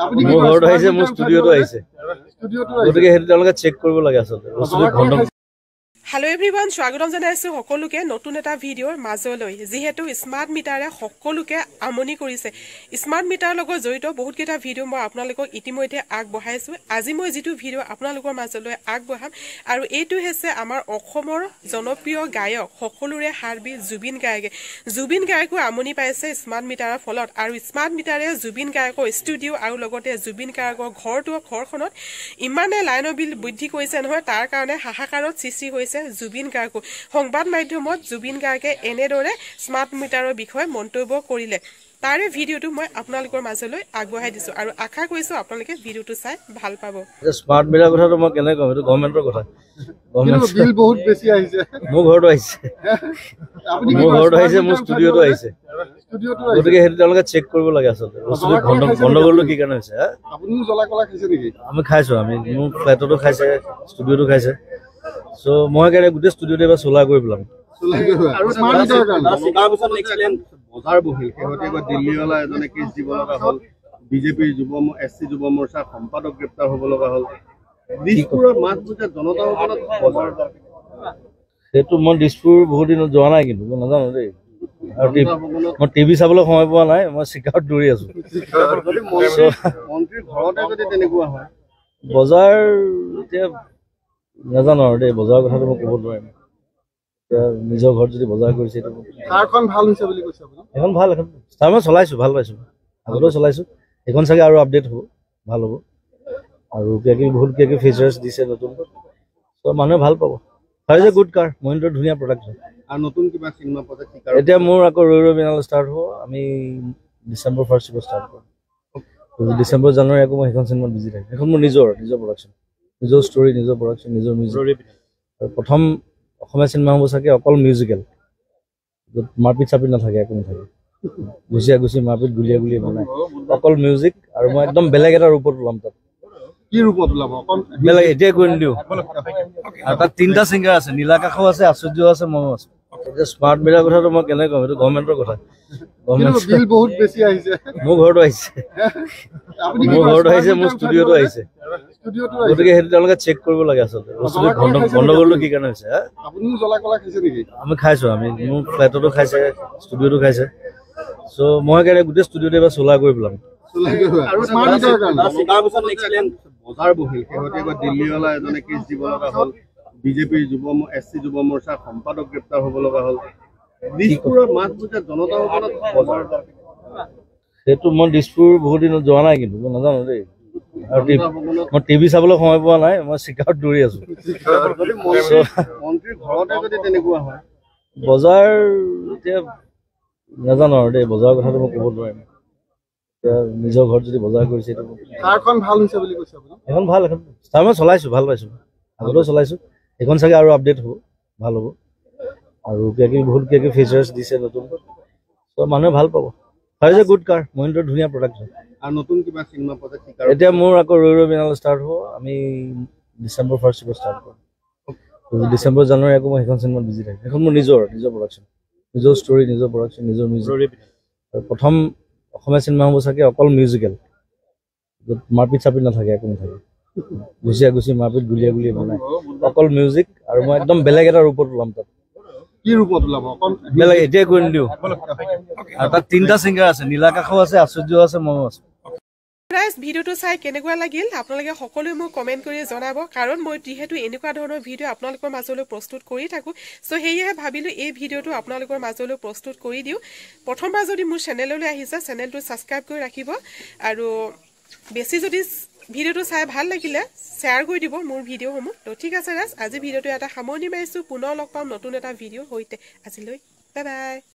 আপুনি মোৰ ঘৰত আহিছে মোৰ ষ্টুডিঅ'টো আহিছে গতিকে সেইটো তেওঁলোকে চেক কৰিব লাগে আচলতে বস্তুটো ঘণ্টা Hello everyone, স্বাগতম জনাইছো সকলোকে নতুন এটা ভিডিঅ'ৰ মাজলৈ যেহেতু স্মাৰ্ট মিটাৰে সকলোকে আমনি কৰিছে স্মাৰ্ট মিটাৰ লগত জড়িত বহুত কেইটা ভিডিঅ' মই আপোনালোকক ইতিমধ্যে আগবঢ়াইছো আজি মই যেটো ভিডিঅ' আপোনালোকৰ মাজলৈ আগবঢ়াম আৰু এইটো হৈছে আমাৰ অসমৰ জনপ্ৰিয় গায়ক সকলোৰে হাৰ্বি জুবিন গায়কো আমনি পাইছে স্মাৰ্ট মিটাৰৰ ফলত আৰু স্মাৰ্ট মিটাৰে জুবিন গায়কৰ ষ্টুডিঅ' আৰু লগতে জুবিন গায়কৰ ঘৰখনত ইমানে লাইনৰ বিল বৃদ্ধি কৰিছে নহয় তাৰ কাৰণে হাহাকাৰত সৃষ্টি হৈছে জুবিন গায়ক সংবাদ মাধ্যমত জুবিন গায়কে এনেদৰে স্মাৰ্ট মিটাৰৰ বিষয়ে মন্তব্য কৰিলে তাৰে ভিডিঅ'টো মই আপোনালোকৰ মাজলৈ আগবঢ়াই দিছো আৰু আশা কৰিছো আপোনালোকে ভিডিঅ'টো চাই ভাল পাব স্মাৰ্ট মিটাৰ কথাটো মই কেনে কম এটো গভৰ্ণমেন্টৰ কথা গভৰ্ণমেন্ট বিল বহুত বেছি আহিছে মোৰ ঘৰটো আহিছে আপুনি মোৰ ঘৰটো আহিছে মোৰ ষ্টুডিঅ'টো আহিছে গতিকে সেইটো তেওঁলোকে চেক কৰিব লাগে আচলতে বস্তুটো গণ্ডগোলটো কি কাৰণে হৈছে আপুনি জ্বলা কলা খাইছে নেকি আমি খাইছো আমি মোৰ ফ্লেটতো খাইছে ষ্টুডিঅ'টো খাইছে সো মই কাৰণে গোটেই ষ্টুডিঅ'তে বা সোলা কৰি পেলাম আৰু স্মাৰ্ট মিটাৰৰ কাৰণে তাৰ পিছত এক্সিলেন্ট বজাৰ বহিল শেহতীয়াকৈ দিল্লীৱালা এজনে কেছ দিব লগা হ'ল বিজেপিৰ এছচি যুৱ মৰ্চাৰ সম্পাদক গ্ৰেপ্তাৰ হ'ব লগা হ'ল দিছপুৰৰ মাজবুজা জনতাসকলক বজাৰ সেইটো মই দিছপুৰ বহুত দিন যোৱা নাই কিন্তু মই নাজানো দেই আৰু মই টিভি চাবলৈ সময় পোৱা নাই মই চিকাৰত দৌৰি আছো মন্ত্ৰীৰ ঘৰতে যদি তেনেকুৱা হয় বজাৰ এতিয়া নাজানো আৰু দেই বজাৰৰ কথাটো মই ক'ব নোৱাৰিম এতিয়া নিজৰ ঘৰত যদি বজাৰ কৰিছে কাৰখন ভাল হৈছে বুলি কৈছে আপুনি এখন ভাল এখন তাৰ মই চলাইছো ভাল পাইছো আগতেও চলাইছো এখন চাগে আৰু আপডেট হ'ব ভাল হ'ব আৰু বহুত ফিচাৰ্ছ দিছে নতুন ত' মানুহে ভাল পাব ফাইজ এ গুড কাৰ মহিন্দ্ৰাৰ ধুনীয়া প্ৰডাক্ট হয় আৰু নতুন কিবা চিনেমা প্ৰজেক্ট এতিয়া মোৰ আকৌ ৰৈ বিনাল ষ্টাৰ্ট হ'ব আমি ডিচেম্বৰ 1st ষ্টাৰ্ট কৰিম ডিচেম্বৰ জানুৱাৰী আকৌ মই সেইখন চিনেমাত বিজি থাকিম সেইখন মোৰ নিজৰ প্ৰডাকশ্যন নিজৰ ষ্টৰী নিজৰ প্ৰডাকশ্যন নিজৰ মিউজিক আৰু প্ৰথম অসমীয়া চিনেমা হ'ব চাগে অকল মিউজিকেল য'ত মাৰপিট চাপিট নাথাকে একো নাথাকে গুচি মাৰপিট গুলিয়া বনাই অকল মিউজিক আৰু মই একদম বেলেগ এটা ৰূপত ওলাম তাত কি ৰূপত ওলাব বেলেগ এতিয়াই কৈ নিদিওঁ আৰু তাত 3টা ছিংগাৰ আছে নীলাকাশও আছে আশ্চৰ্য আছে ময়ো আছো এতিয়া স্মাৰ্ট মিটাৰ কথাটো মই কেনে কম এইটো গভৰ্ণমেন্টৰ কথা গভৰ্ণমেন্ট বিল বহুত বেছি আহিছে মোৰ ঘৰটো আহিছে মোৰ ঘৰটো আহিছে মোৰ ষ্টুডিঅ'টো আহিছে গতিকে সেইটো তেওঁলোকে চেক কৰিব লাগে আচলতে বস্তুটো গণ্ডগোলটো কি কাৰণে হৈছে আপুনি জ্বলা কলা খাইছে নেকি আমি খাইছো আমি মোৰ ফ্লেটতো খাইছে ষ্টুডিঅ'টো খাইছে চ' মই কাৰণে গোটেই ষ্টুডিঅ'তে বা সোলা কৰি পেলাম আৰু স্মাৰ্ট মিটাৰৰ কাৰণে তাৰ পিছত এক্সিলেন্ট বজাৰ বহিল শেহতীয়াকৈ দিল্লীৱালা এজনে কেছ দিব লগা হ'ল বিজেপিৰ এছচি যুৱ মৰ্চাৰ সম্পাদক গ্ৰেপ্তাৰ হ'ব লগা হ'ল দিছপুৰৰ মাজবুজা জনতাসকলক বজাৰ সেইটো মই দিছপুৰ বহুত দিন যোৱা নাই কিন্তু মই নাজানো দেই আৰু মই টিভি চাবলৈ সময় পোৱা নাই মই চিকাৰত দৌৰি আছো মন্ত্ৰীৰ ঘৰতে যদি তেনেকুৱা হয় বজাৰ এতিয়া নাজানো আৰু দেই বজাৰৰ কথাটো মই ক'ব নোৱাৰিম এতিয়া নিজৰ ঘৰত যদি বজাৰ কৰিছে কাৰখন ভাল হৈছে বুলি কৈছে আপুনি এখন ভাল এখন তাৰ মই চলাইছো ভাল পাইছো আগতেও চলাইছো এখন চাগে আৰু আপডেট হ'ব ভাল হ'ব আৰু বহুত ফিচাৰ্ছ দিছে নতুন ত' মানুহে ভাল পাব ফাইজ এ গুড কাৰ মহিন্দ্ৰাৰ ধুনীয়া প্ৰডাক্ট হয় আৰু নতুন কিবা চিনেমা প্ৰজেক্ট এতিয়া মোৰ আকৌ ৰৈ বিনাল ষ্টাৰ্ট হ'ব আমি ডিচেম্বৰ 1st ষ্টাৰ্ট কৰিম ডিচেম্বৰ জানুৱাৰী আকৌ মই সেইখন চিনেমাত বিজি থাকিম সেইখন মোৰ নিজৰ প্ৰডাকশ্যন নিজৰ ষ্টৰী নিজৰ প্ৰডাকশ্যন নিজৰ মিউজিক আৰু প্ৰথম অসমীয়া চিনেমা হ'ব চাগে অকল মিউজিকেল য'ত মাৰপিট চাপিট নাথাকে একো নাথাকে গুচি মাৰপিট গুলিয়া বনাই অকল মিউজিক আৰু মই একদম বেলেগ এটা ৰূপত ওলাম তাত কি ৰূপত ওলাব বেলেগ এতিয়াই কৈ নিদিওঁ আৰু তাত 3টা ছিংগাৰ আছে নীলাকাশও আছে আশ্চৰ্য আছে ময়ো আছো ভিডিঅ'টো চাই কেনেকুৱা লাগিল আপোনালোকে সকলোৱে মোক কমেণ্ট কৰি জনাব কাৰণ মই যিহেতু এনেকুৱা ধৰণৰ ভিডিঅ' আপোনালোকৰ মাজলৈ প্ৰস্তুত কৰি থাকোঁ চ' সেয়েহে ভাবিলোঁ এই ভিডিঅ'টো আপোনালোকৰ মাজলৈ প্ৰস্তুত কৰি দিওঁ প্ৰথমবাৰ যদি মোৰ চেনেললৈ আহিছে চেনেলটো ছাবস্ক্ৰাইব কৰি ৰাখিব আৰু বেছি যদি ভিডিঅ'টো চাই ভাল লাগিলে শ্বেয়াৰ কৰি দিব মোৰ ভিডিঅ'সমূহ তো ঠিক আছে গাইজ আজি ভিডিঅ'টো এটা সামৰণি মাৰিছোঁ পুনৰ লগ পাম নতুন এটা ভিডিঅ' সৈতে আজিলৈ বাই বাই